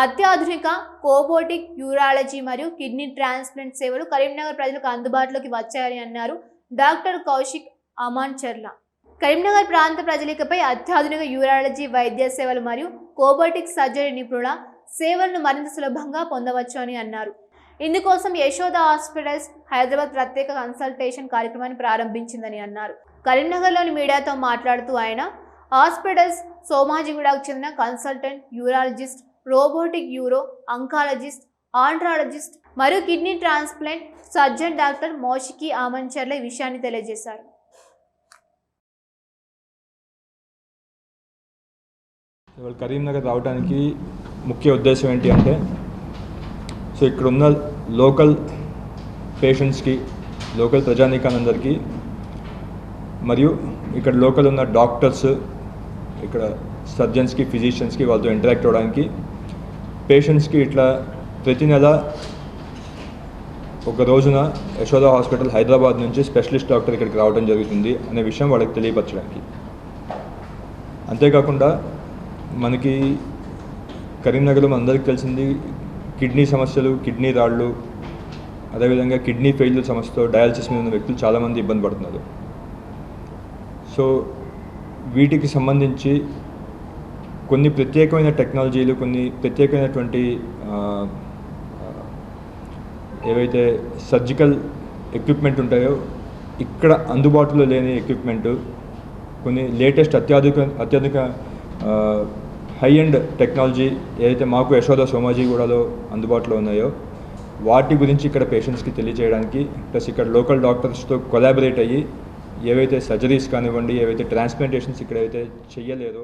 అత్యాధునిక కోబోటిక్ యూరాలజీ మరియు kidney transplant సేవలు కరీంనగర్ ప్రజలకు అందుబాటులోకి వచ్చాయని అన్నారు డాక్టర్ కౌశిక్ అమాన్చర్ల. కరీంనగర్ ప్రాంత ప్రజలపై అత్యాధునిక యూరాలజీ వైద్య సేవలు మరియు కోబోటిక్ సర్జరీ నిపుణుల సేవలను మరింత సులభంగా పొందవచ్చు అని అన్నారు. ఇందుకోసం యశోద హాస్పిటల్స్ హైదరాబాద్ ప్రత్యేక కన్సల్టేషన్ కార్యక్రమాన్ని ప్రారంభించిందని అన్నారు. కరీంనగర్లోని మీడియాతో మాట్లాడుతూ ఆయన హాస్పిటల్స్ సోమాజిగూడకు చెందిన consultant urologist, robotic uro oncologist, andrologist మరియు kidney transplant surgeon doctor Moshiki Amancharla ఈ విషయాన్ని తెలియజేశారు. కరీంనగర్ రావడానికి ముఖ్య ఉద్దేశం ఏంటి అంటే, సో ఇక్కడ ఉన్న లోకల్ పేషెంట్స్కి, లోకల్ ప్రజానీకానందరికీ మరియు ఇక్కడ లోకల్ ఉన్న డాక్టర్స్, ఇక్కడ సర్జన్స్కి, ఫిజిషియన్స్కి వాళ్ళతో ఇంటరాక్ట్ అవ్వడానికి, పేషెంట్స్కి ఇట్లా ప్రతి నెల ఒక రోజున యశోద హాస్పిటల్ హైదరాబాద్ నుంచి స్పెషలిస్ట్ డాక్టర్ ఇక్కడికి రావడం జరుగుతుంది అనే విషయం వాళ్ళకి తెలియపరచడానికి. అంతేకాకుండా మనకి కరీంనగర్లో అందరికీ తెలిసింది కిడ్నీ సమస్యలు, కిడ్నీ రాళ్ళు, అదేవిధంగా కిడ్నీ ఫెయిల్యూర్ సమస్యతో డయాలసిస్ మీద ఉన్న వ్యక్తులు చాలామంది ఇబ్బంది పడుతున్నారు. సో వీటికి సంబంధించి కొన్ని ప్రత్యేకమైన టెక్నాలజీలు, కొన్ని ప్రత్యేకమైనటువంటి ఏవైతే సర్జికల్ ఎక్విప్మెంట్ ఉంటాయో ఇక్కడ అందుబాటులో లేని ఎక్విప్మెంటు, కొన్ని లేటెస్ట్ అత్యాధునిక హై ఎండ్ టెక్నాలజీ ఏదైతే మాకు యశోద సోమాజిగూడలో అందుబాటులో ఉన్నాయో వాటి గురించి ఇక్కడ పేషెంట్స్కి తెలియజేయడానికి, ప్లస్ ఇక్కడ లోకల్ డాక్టర్స్తో కొలాబరేట్ అయ్యి ఏవైతే సర్జరీస్ కానివ్వండి, ఏవైతే ట్రాన్స్ప్లాంటేషన్స్ ఇక్కడ ఏవైతే చెయ్యలేదో